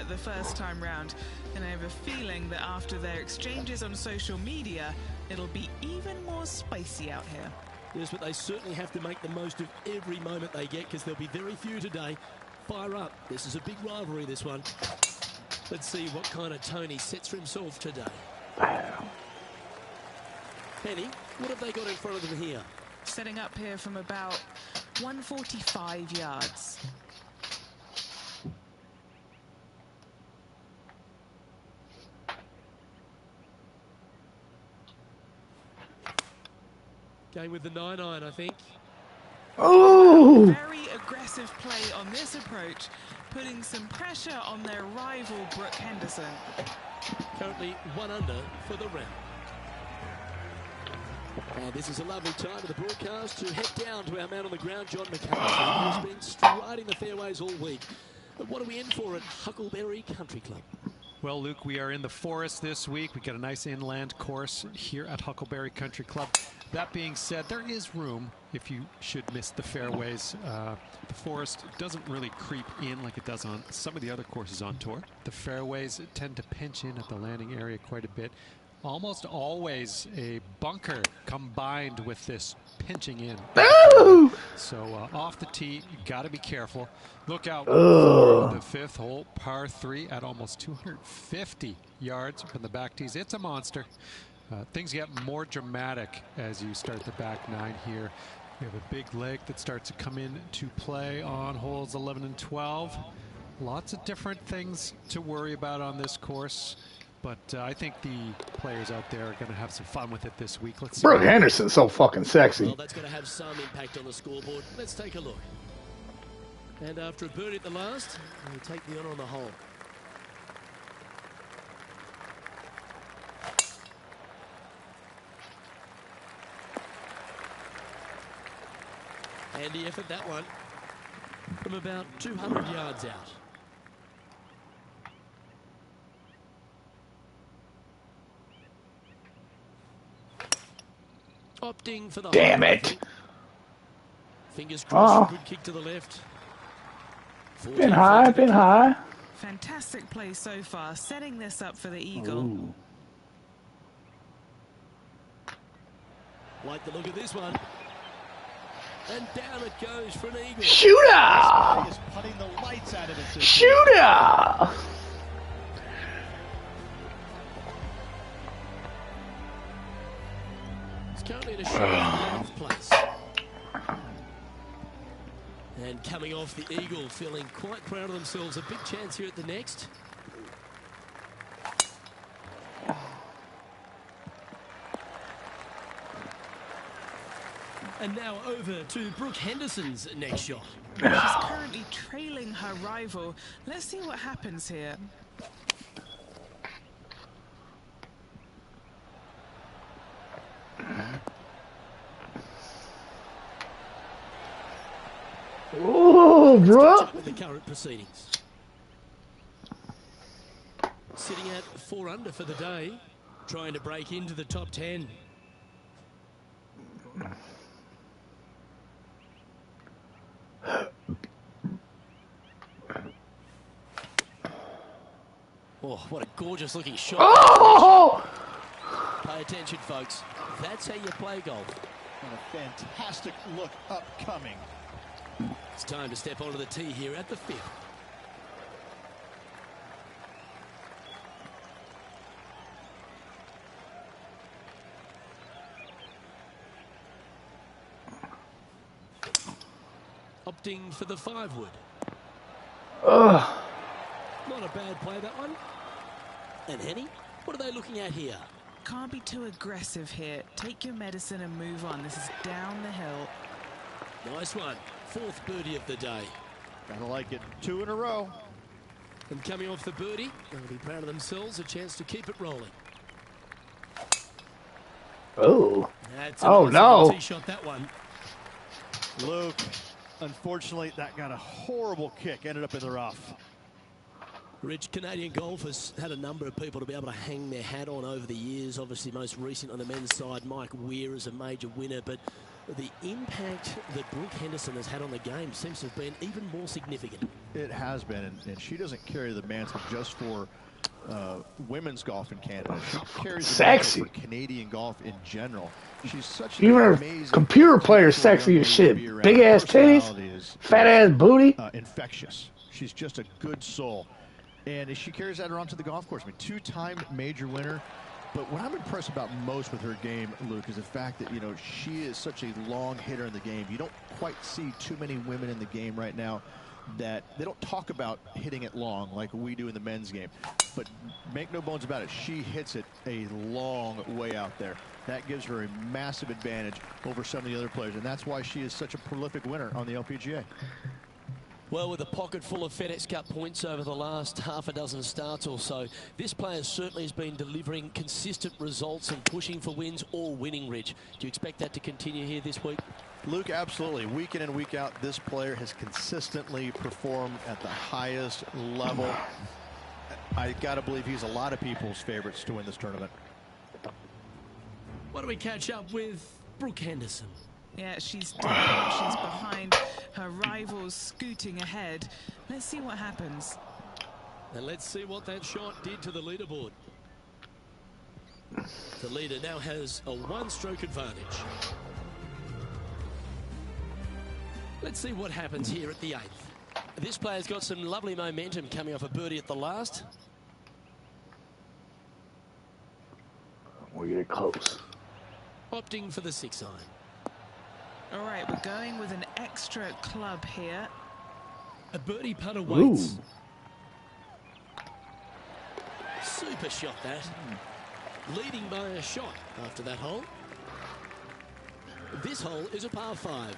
the first time round, and I have a feeling that after their exchanges on social media, it'll be even more spicy out here. Yes, but they certainly have to make the most of every moment they get, because there'll be very few today. Fire up. This is a big rivalry, this one. Let's see what kind of tone he sets for himself today. Penny, what have they got in front of them here? Setting up here from about 145 yards. Going with the 9-iron, I think. Oh! Very aggressive play on this approach, putting some pressure on their rival, Brooke Henderson. Currently 1 under for the round. And this is a lovely time of the broadcast to head down to our man on the ground, John McCarthy, who's been striding the fairways all week. But what are we in for at Huckleberry Country Club? Well, Luke, we are in the forest this week. We've got a nice inland course here at Huckleberry Country Club. That being said, there is room if you should miss the fairways. The forest doesn't really creep in like it does on some of the other courses on tour. The fairways tend to pinch in at the landing area quite a bit. Almost always a bunker combined with this pinching in. So off the tee, you got to be careful. Look out for the 5th hole, par 3 at almost 250 yards from the back tees. It's a monster. Things get more dramatic as you start the back 9 here. We have a big lake that starts to come into play on holes 11 and 12. Lots of different things to worry about on this course. But I think the players out there are going to have some fun with it this week. Let's see. Brooke Henderson's so fucking sexy. Well, that's going to have some impact on the scoreboard. Let's take a look. And after a birdie at the last, we'll take the honour on the hole. Handy effort, that one. From about 200 yards out. Opting for the damn it. Fingers crossed, good kick to the left. Been high. Fantastic play so far, setting this up for the eagle. Ooh. Like the look of this one. And down it goes for an eagle. Shooter! Shooter! Currently in a short 11th place. And coming off the eagle, feeling quite proud of themselves. A big chance here at the next. And now over to Brooke Henderson's next shot. She's currently trailing her rival. Let's see what happens here. Oh, bro! The current proceedings. Sitting at 4 under for the day, trying to break into the top 10. Oh, what a gorgeous looking shot. Oh! Pay attention, folks. That's how you play golf. And a fantastic look upcoming. It's time to step onto the tee here at the 5th. Opting for the 5 wood. Not a bad play, that one. And Henny, what are they looking at here? Can't be too aggressive here. Take your medicine and move on. This is down the hill. Nice one. 4th birdie of the day. Gotta like it. 2 in a row. And coming off the birdie, they'll be proud of themselves. A chance to keep it rolling. Oh. That's no. Tee shot, that one. Luke, unfortunately, that got a horrible kick. Ended up in the rough. Rich, Canadian golf has had a number of people to be able to hang their hat on over the years. Obviously, most recent on the men's side, Mike Weir is a major winner. But the impact that Brooke Henderson has had on the game seems to have been even more significant. It has been, and she doesn't carry the mantle just for women's golf in Canada. She carries the Sexy. mantle for Canadian golf in general. She's such Even an her amazing computer player is beautiful sexy young as lady to shit. be around. Big Her ass titties, personality is fat ass booty. infectious. She's just a good soul, and she carries that around to the golf course. I mean, two-time major winner. But what I'm impressed about most with her game, Luke, is the fact that, you know, she is such a long hitter in the game. You don't quite see too many women in the game right now that they don't talk about hitting it long like we do in the men's game. But make no bones about it, she hits it a long way out there. That gives her a massive advantage over some of the other players, and that's why she is such a prolific winner on the LPGA. Well, with a pocket full of FedEx Cup points over the last half a dozen starts or so, this player certainly has been delivering consistent results and pushing for wins or winning, Rich. Do you expect that to continue here this week? Luke, absolutely. Week in and week out, this player has consistently performed at the highest level. I got to believe he's a lot of people's favorites to win this tournament. Why don't we catch up with Brooke Henderson? Yeah, she's down. She's behind her rivals, scooting ahead. Let's see what happens. And let's see what that shot did to the leaderboard. The leader now has a one-stroke advantage. Let's see what happens here at the 8th. This player's got some lovely momentum coming off a birdie at the last. We're getting close. Opting for the 6 iron. All right, we're going with an extra club here. A birdie putt awaits. Ooh. Super shot that. Leading by a shot after that hole. This hole is a par 5.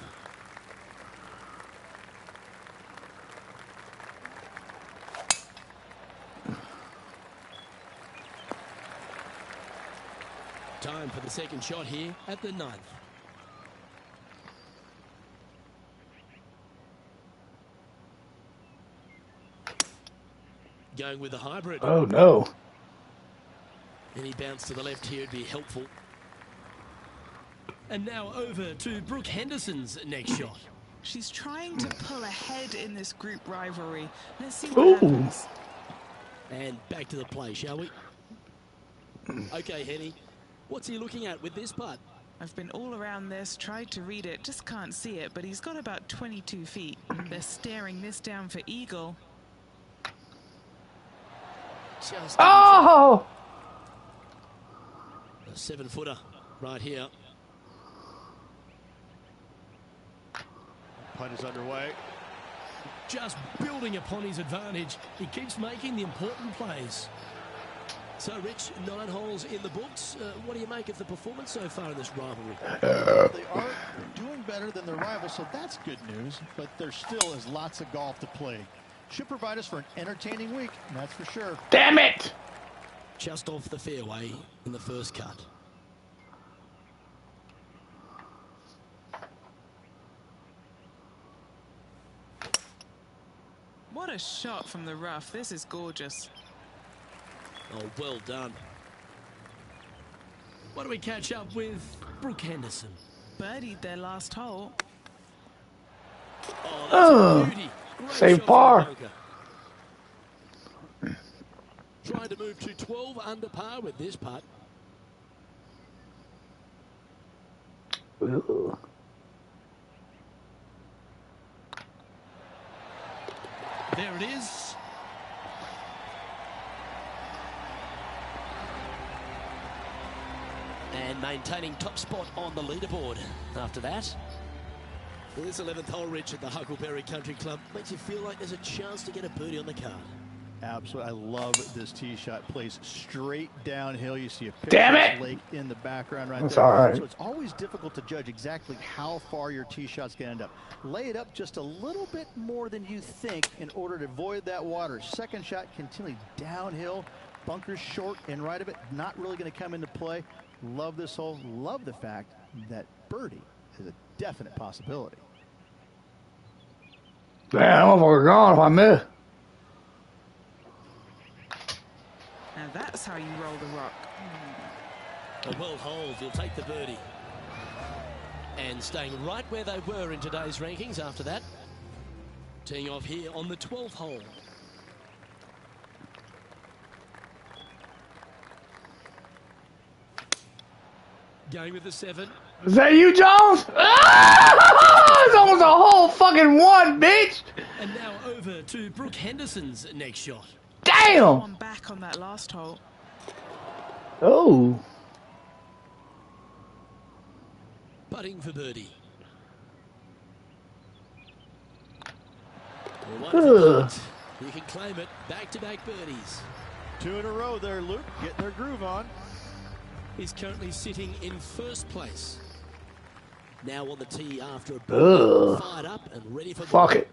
Time for the second shot here at the 9th. Going with the hybrid. Oh no. Any bounce to the left here would be helpful. And now over to Brooke Henderson's next shot. She's trying to pull ahead in this group rivalry. Let's see what happens. And back to the play, shall we? Okay, Henny. What's he looking at with this putt? I've been all around this, tried to read it, just can't see it, but he's got about 22 feet. They're staring this down for eagle. Just Oh! a 7-footer right here. Putt is underway. Just building upon his advantage. He keeps making the important plays. So, Rich, 9 holes in the books. What do you make of the performance so far in this rivalry? They are doing better than their rivals, so that's good news. But there still is lots of golf to play. Should provide us for an entertaining week, that's for sure. Damn it! Just off the fairway in the first cut. What a shot from the rough. This is gorgeous. Oh, well done. Why don't we catch up with Brooke Henderson? Birdied their last hole. Oh, that's Oh, a beauty. Great save shot from par. the bunker. Trying to move to 12 under par with this putt. Ooh. There it is. And maintaining top spot on the leaderboard after that. Well, this 11th hole, Rich, at the Huckleberry Country Club makes you feel like there's a chance to get a birdie on the card. Absolutely. I love this tee shot. Plays straight downhill. You see a Damn picture it! lake in the background right That's there. all right. So it's always difficult to judge exactly how far your tee shot's going to end up. Lay it up just a little bit more than you think in order to avoid that water. Second shot continually downhill. Bunkers short and right of it. Not really going to come into play. Love this hole. Love the fact that birdie is a definite possibility. Damn, I'm over gone if I miss. Now that's how you roll the rock. A well holed, he'll take the birdie. and staying right where they were in today's rankings after that. Teeing off here on the 12th hole. Going with the 7. Is that you, Jones? Ah! It's almost a whole fucking one, bitch. And now over to Brooke Henderson's next shot. Damn. One back on that last hole. Oh. Putting for birdie. Well, one for putt. You can claim it. Back-to-back birdies. 2 in a row there, Luke. Getting their groove on. He's currently sitting in first place. Now on the tee after a birdie. Fired up and ready for Fuck it.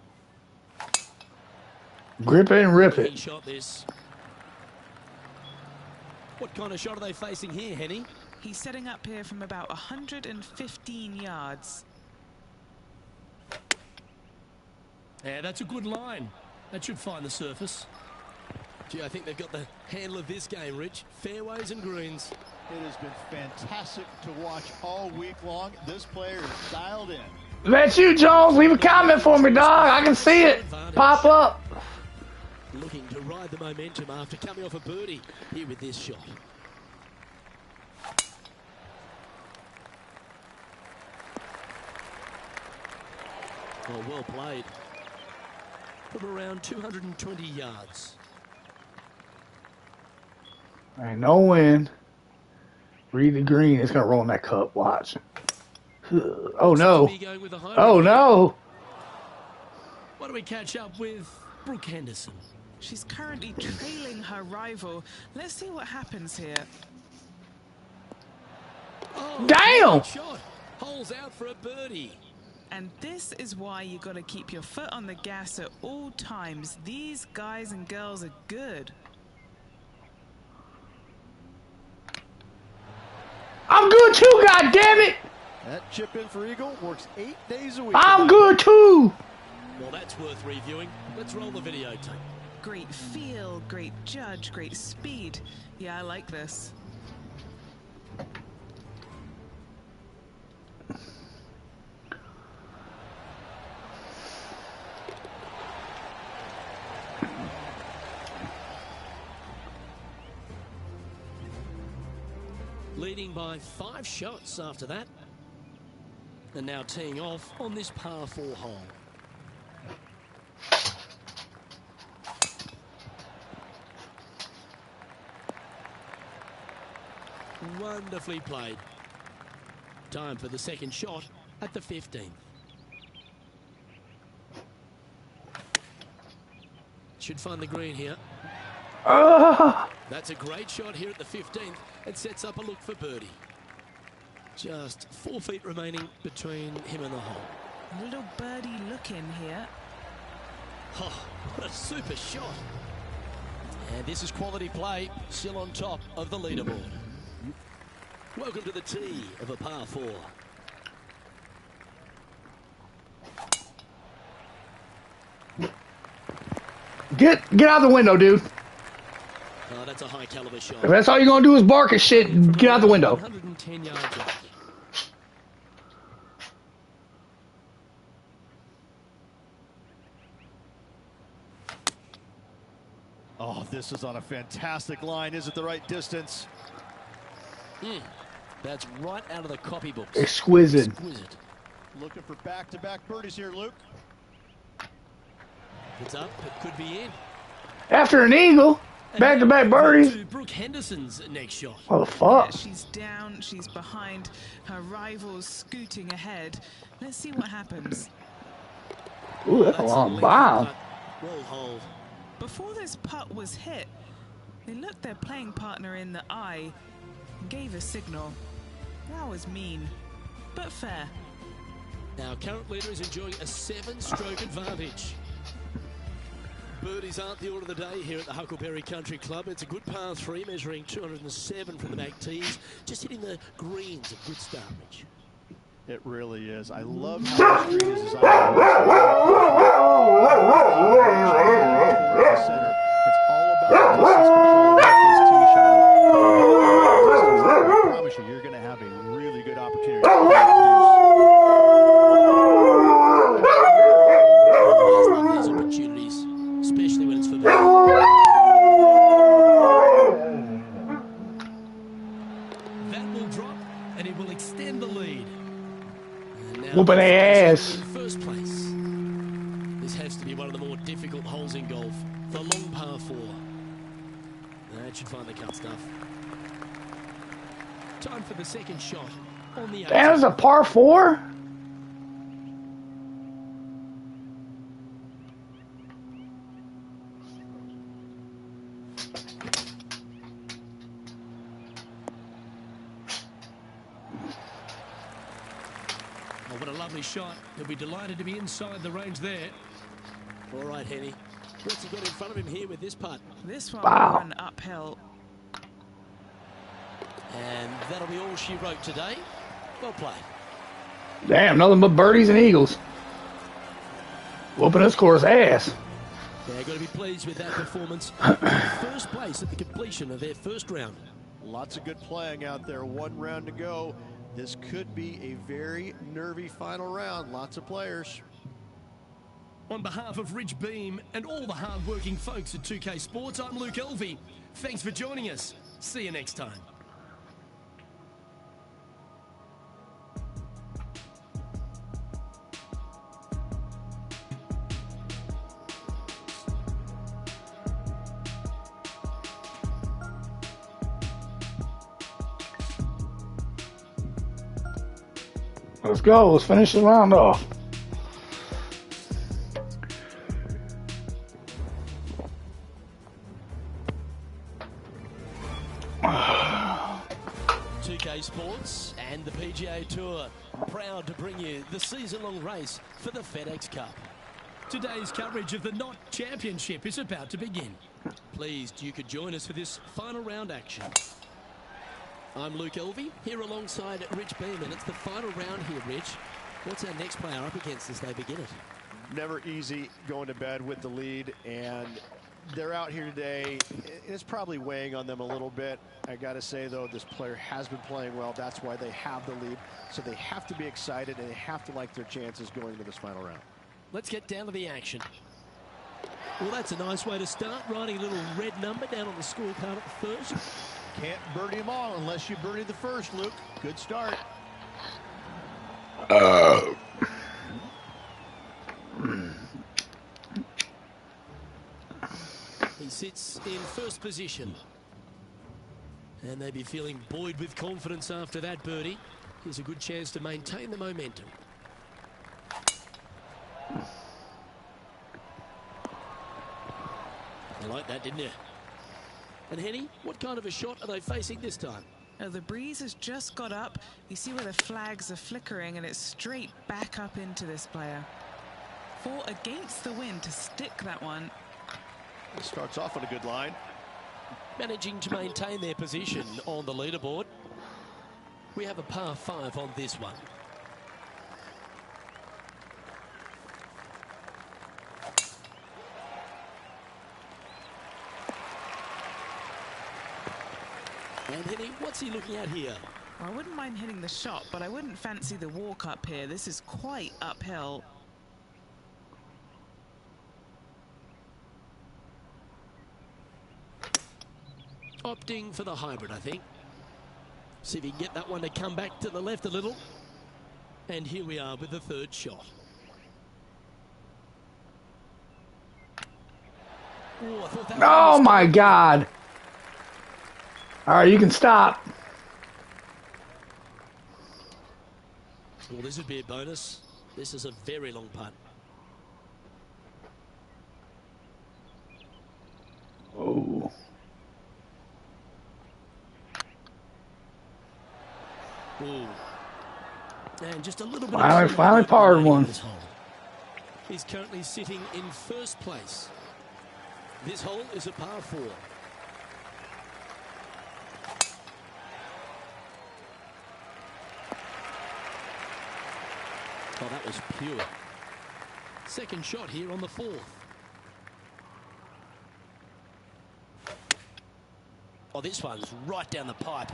Grip it and rip He it. shot this. What kind of shot are they facing here, Henny? He's setting up here from about 115 yards. Yeah, that's a good line. That should find the surface. Gee, I think they've got the handle of this game, Rich. Fairways and greens. It has been fantastic to watch all week long. This player is dialed in. That's you, Jones. Leave a comment for me, dog. I can see it. Pop up. Looking to ride the momentum after coming off a birdie here with this shot. Oh, well played. From around 220 yards. Ain't no win. Read the green. It's gonna roll in that cup. Watch. Oh no. Oh no. Why don't we catch up with Brooke Henderson? She's currently trailing her rival. Let's see what happens here. Oh, damn! Good shot. Holes out for a birdie. And this is why you got to keep your foot on the gas at all times. These guys and girls are good. I'm good too, goddammit! That chip in for Eagle works 8 days a week. I'm good too! Well, that's worth reviewing. Let's roll the videotape. Great feel, great judge, great speed. Yeah, I like this. Leading by 5 shots after that. And now teeing off on this par 4 hole. Wonderfully played. Time for the second shot at the 15th. Should find the green here. That's a great shot here at the 15th. It sets up a look for birdie. Just 4 feet remaining between him and the hole. A little birdie look in here. Oh, what a super shot. And this is quality play, still on top of the leaderboard. Welcome to the tee of a par 4. Get out the window, dude. Oh, that's a high caliber shot. If that's all you're gonna do is bark and shit, get out the window. 110 yards off. Oh, this is on a fantastic line. Is it the right distance? That's right out of the copybooks. Exquisite. Exquisite. Looking for back-to-back birdies here, Luke. It's up, it could be in. After an eagle, back-to-back birdies. To Brooke Henderson's next shot. What the fuck? Yeah, she's down, she's behind. Her rival's scooting ahead. Let's see what happens. Ooh, that's a long bomb. Well hold. Before this putt was hit, they looked their playing partner in the eye and gave a signal. That was mean, but fair. Our current leader is enjoying a 7-stroke advantage. Birdies aren't the order of the day here at the Huckleberry Country Club. It's a good par 3, measuring 207 from the back tees. Just hitting the greens, a good start, Rich. It really is. I love how the screen is designed. It's all about distance control with these tee shots. I promise you, you're going to have a really good opportunity to produce. Whooping their ass. In first place. This has to be one of the more difficult holes in golf. The long par 4. That should find the cut stuff. Time for the second shot on the 18th. That is a par 4? Oh, what a lovely shot. He'll be delighted to be inside the range there. All right, Henny. What's he got in front of him here with this putt? This one Wow. will run uphill. And that'll be all she wrote today. Well played. Damn, nothing but birdies and eagles. Whooping this course ass. Yeah, got to be pleased with that performance. First place at the completion of their first round. Lots of good playing out there. 1 round to go. This could be a very nervy final round. Lots of players. On behalf of Rich Beam and all the hard-working folks at 2K Sports, I'm Luke Elvey. Thanks for joining us. See you next time. Let's go. Let's finish the round off. Sports and the PGA Tour proud to bring you the season-long race for the FedEx Cup. Today's coverage of the Knot Championship is about to begin. Pleased you could join us for this final round action. I'm Luke Elvey, here alongside Rich Beam, and it's the final round here, Rich. What's our next player up against as they begin it? Never easy going to bed with the lead, and they're out here today. It's probably weighing on them a little bit. I got to say, though, this player has been playing well. That's why they have the lead. So they have to be excited, and they have to like their chances going into this final round. Let's get down to the action. Well, that's a nice way to start, writing a little red number down on the scorecard at the first. Can't birdie them all unless you birdie the first, Luke. Good start. He sits in first position. And they'd be feeling buoyed with confidence after that birdie. Here's a good chance to maintain the momentum. You like that, didn't you? And Henny, what kind of a shot are they facing this time? Oh, the breeze has just got up. You see where the flags are flickering, and it's straight back up into this player. 4 against the wind to stick that one. It starts off on a good line. Managing to maintain their position on the leaderboard. We have a par 5 on this one. And Henny, what's he looking at here? Well, I wouldn't mind hitting the shot, but I wouldn't fancy the walk up here. This is quite uphill. Opting for the hybrid, I think. See if he can get that one to come back to the left a little. And here we are with the third shot. Oh, I thought that Oh my God. All right, you can stop. Well, this would be a bonus. This is a very long putt. Oh. Ooh. And just a little bit Finally parred one. He's currently sitting in first place. This hole is a par 4. Oh, that was pure. Second shot here on the 4th. Oh, this one's right down the pipe.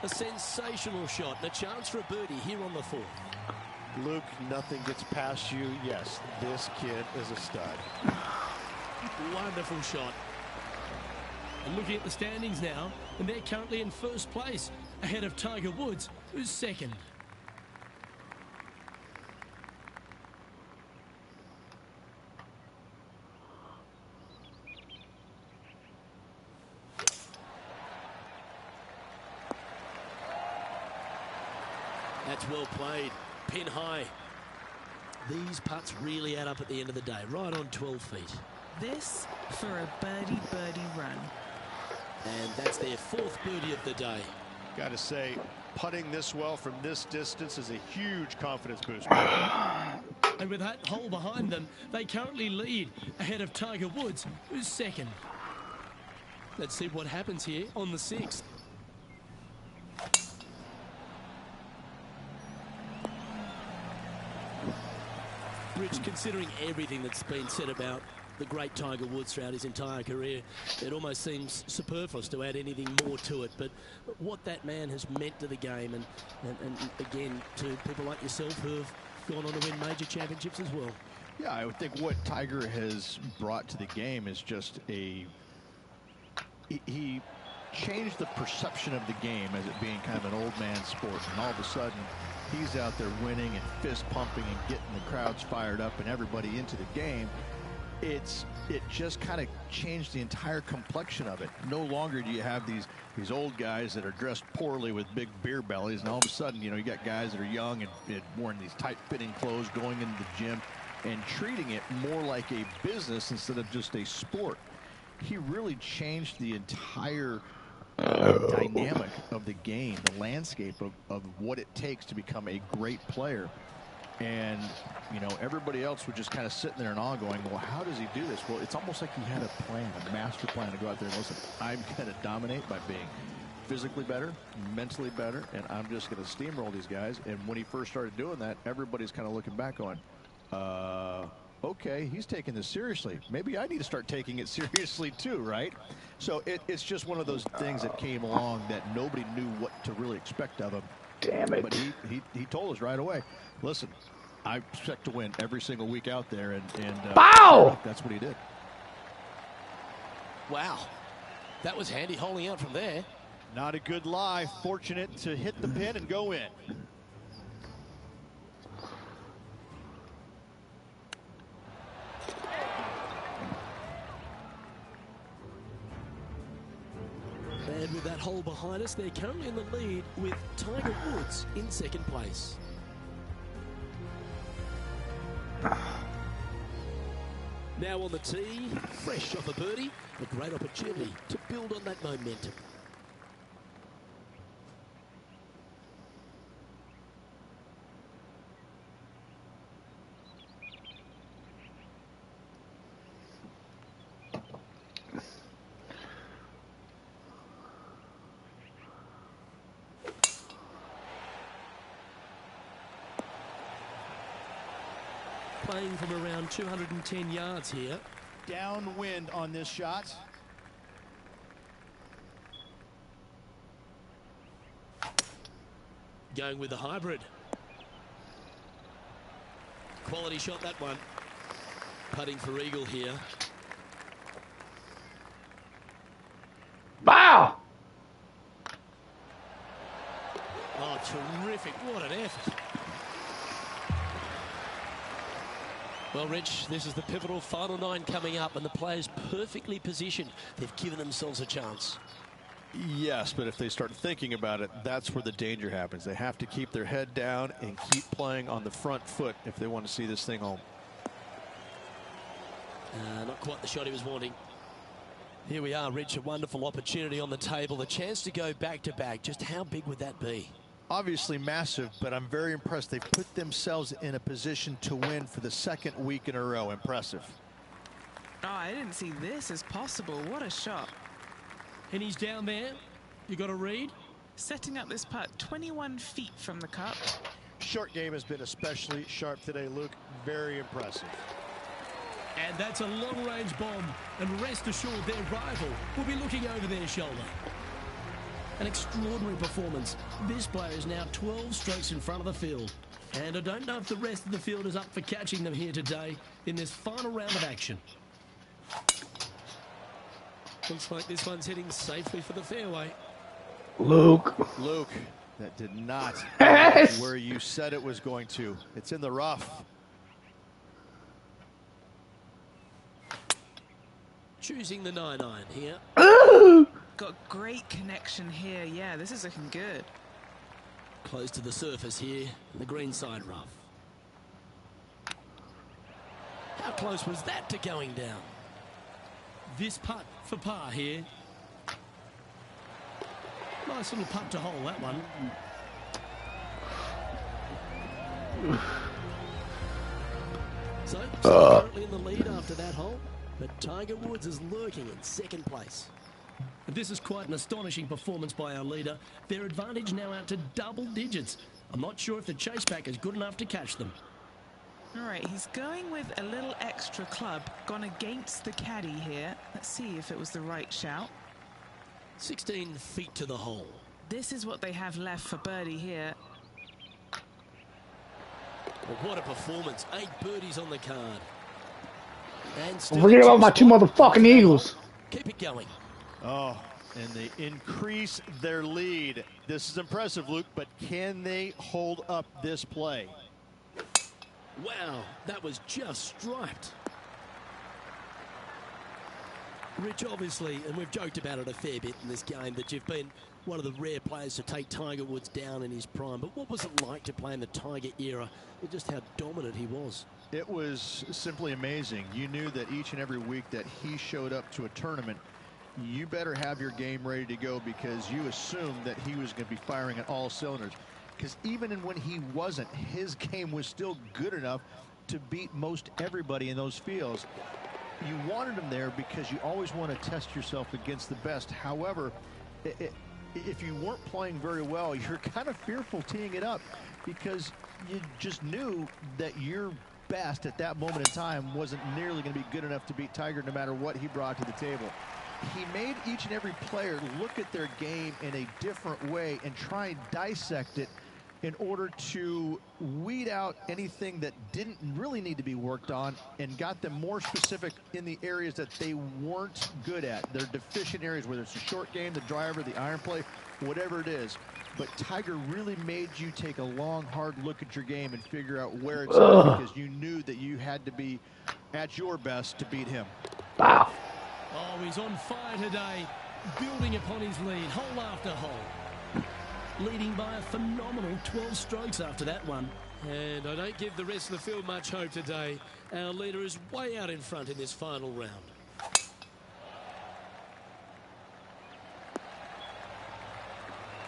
A sensational shot and a chance for a birdie here on the 4th. Luke, nothing gets past you. Yes, this kid is a stud. Wonderful shot. And looking at the standings now, and they're currently in first place, ahead of Tiger Woods, who's second. That's well played. Pin high. These putts really add up at the end of the day, right on 12 feet. This for a birdie run. And that's their 4th birdie of the day. Got to say, putting this well from this distance is a huge confidence boost. And with that hole behind them, they currently lead ahead of Tiger Woods, who's 2nd. Let's see what happens here on the 6th. Rich, considering everything that's been said about the great Tiger Woods throughout his entire career, it almost seems superfluous to add anything more to it. But what that man has meant to the game, and again, to people like yourself who have gone on to win major championships as well. Yeah, I would think what Tiger has brought to the game is just he changed the perception of the game as it being kind of an old man sport, and all of a sudden he's out there winning and fist pumping and getting the crowds fired up and everybody into the game. It just kind of changed the entire complexion of it. No longer do you have these old guys that are dressed poorly with big beer bellies, and all of a sudden, you get guys that are young and wearing these tight-fitting clothes, going into the gym and treating it more like a business instead of just a sport. He really changed the entire dynamic of the game, the landscape of what it takes to become a great player. And, everybody else was just kind of sitting there and all going, well, how does he do this? Well, it's almost like he had a plan, a master plan to go out there and listen, I'm going to dominate by being physically better, mentally better, and I'm just going to steamroll these guys. And when he first started doing that, everybody's kind of looking back going, okay, he's taking this seriously. Maybe I need to start taking it seriously too, right? So it's just one of those things that came along that nobody knew what to really expect of him. Damn it. But he told us right away, listen, I expect to win every single week out there, and Bow! That's what he did. Wow. That was handy holding out from there. Not a good lie. Fortunate to hit the pin and go in. And with that hole behind us, they're currently in the lead with Tiger Woods in 2nd place. Now on the tee, fresh off a birdie, a great opportunity to build on that momentum. Playing from around 210 yards here. Downwind on this shot. Going with the hybrid. Quality shot, that one. Putting for eagle here. Bow! Oh, terrific. What an effort. Well, Rich, this is the pivotal final 9 coming up, and the players perfectly positioned. They've given themselves a chance. Yes, but if they start thinking about it, that's where the danger happens. They have to keep their head down and keep playing on the front foot if they want to see this thing home. Not quite the shot he was wanting. Here we are, Rich, a wonderful opportunity on the table. The chance to go back-to-back. Just how big would that be? Obviously massive, but I'm very impressed. They've put themselves in a position to win for the 2nd week in a row. Impressive. Oh, I didn't see this as possible. What a shot. And he's down there. You got a read? Setting up this putt 21 feet from the cup. Short game has been especially sharp today, Luke. Very impressive. And that's a long-range bomb. And rest assured their rival will be looking over their shoulder. An extraordinary performance. This player is now 12 strokes in front of the field. And I don't know if the rest of the field is up for catching them here today in this final round of action. Looks like this one's heading safely for the fairway. Luke, that did not Yes! where you said it was going to. It's in the rough. Choosing the 9-9 here. Got great connection here. Yeah, this is looking good. Close to the surface here, the greenside rough. How close was that to going down? This putt for par here. Nice little putt to hole, that one. So, currently in the lead after that hole, but Tiger Woods is lurking in second place. This is quite an astonishing performance by our leader. Their advantage now out to double digits. I'm not sure if the chase pack is good enough to catch them. All right, he's going with a little extra club, gone against the caddy here. Let's see if it was the right shout. 16 feet to the hole. This is what they have left for birdie here. Well, what a performance. 8 birdies on the card. And Don't forget about my 2 motherfucking Eagles. Keep it going. Oh, and they increase their lead. This is impressive, Luke, but can they hold up this play? Wow, that was just striped. Rich, obviously, and we've joked about it a fair bit in this game, that you've been one of the rare players to take Tiger Woods down in his prime. But what was it like to play in the Tiger era and just how dominant he was? It was simply amazing. You knew that each and every week that he showed up to a tournament, you better have your game ready to go, because you assumed that he was going to be firing at all cylinders. Because even when he wasn't, his game was still good enough to beat most everybody in those fields. You wanted him there because you always want to test yourself against the best. However, if you weren't playing very well, you're kind of fearful teeing it up, because you just knew that your best at that moment in time wasn't nearly going to be good enough to beat Tiger no matter what he brought to the table. He made each and every player look at their game in a different way and try and dissect it in order to weed out anything that didn't really need to be worked on, and got them more specific in the areas that they weren't good at. Their deficient areas, whether it's the short game, the driver, the iron play, whatever it is. But Tiger really made you take a long, hard look at your game and figure out where it's at, because you knew that you had to be at your best to beat him. Wow. Oh, he's on fire today, building upon his lead, hole after hole. Leading by a phenomenal 12 strokes after that one. And I don't give the rest of the field much hope today. Our leader is way out in front in this final round.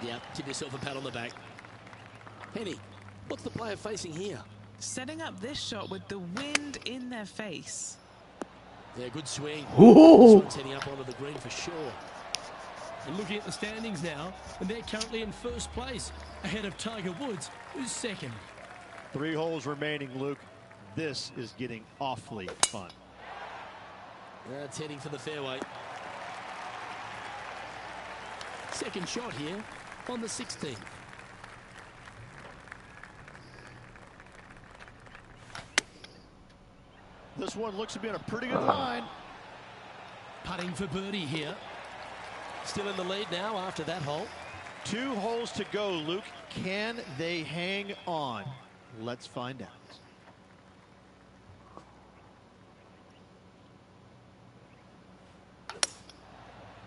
Yeah, give yourself a pat on the back. Penny, what's the player facing here? Setting up this shot with the wind in their face. Yeah, good swing. Ooh. This one's heading up onto the green for sure. And looking at the standings now, and they're currently in first place, ahead of Tiger Woods, who's second. 3 holes remaining, Luke. This is getting awfully fun. It's heading for the fairway. Second shot here on the 16th. This one looks to be on a pretty good line. Putting for birdie here. Still in the lead now after that hole. 2 holes to go, Luke. Can they hang on? Let's find out.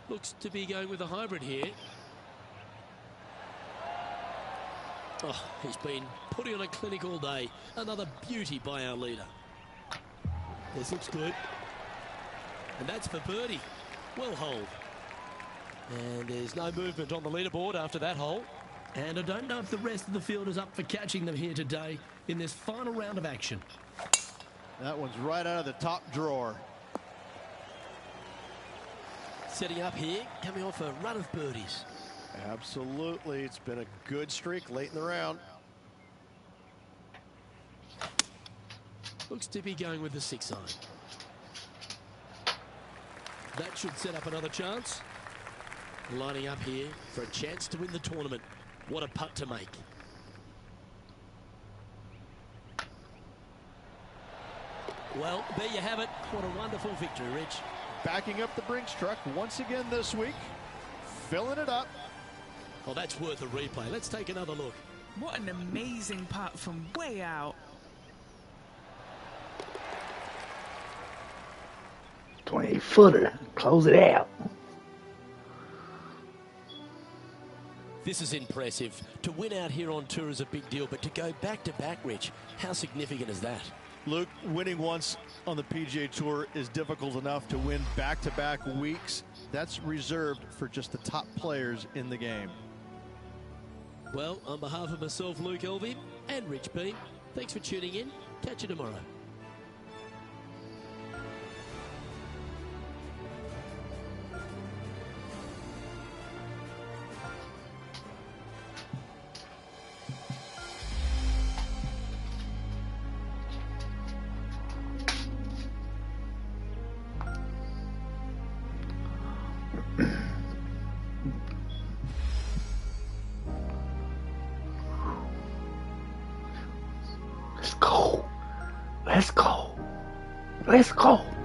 Looks to be going with a hybrid here. Oh, he's been putting on a clinic all day. Another beauty by our leader. This looks good. And that's for birdie. Well holed. And there's no movement on the leaderboard after that hole. And I don't know if the rest of the field is up for catching them here today in this final round of action. That one's right out of the top drawer. Setting up here, coming off a run of birdies. Absolutely. It's been a good streak late in the round. Looks to be going with the 6-iron. That should set up another chance. Lining up here for a chance to win the tournament. What a putt to make. Well, there you have it. What a wonderful victory, Rich. Backing up the Brinks truck once again this week. Filling it up. Well, that's worth a replay. Let's take another look. What an amazing putt from way out. 28-footer. Close it out. This is impressive. To win out here on tour is a big deal, but to go back-to-back, Rich, how significant is that? Luke, winning once on the PGA Tour is difficult enough. To win back-to-back weeks, that's reserved for just the top players in the game. Well, on behalf of myself, Luke Elvey, and Rich Beem, thanks for tuning in. Catch you tomorrow. Let's go. Let's go. Let's go.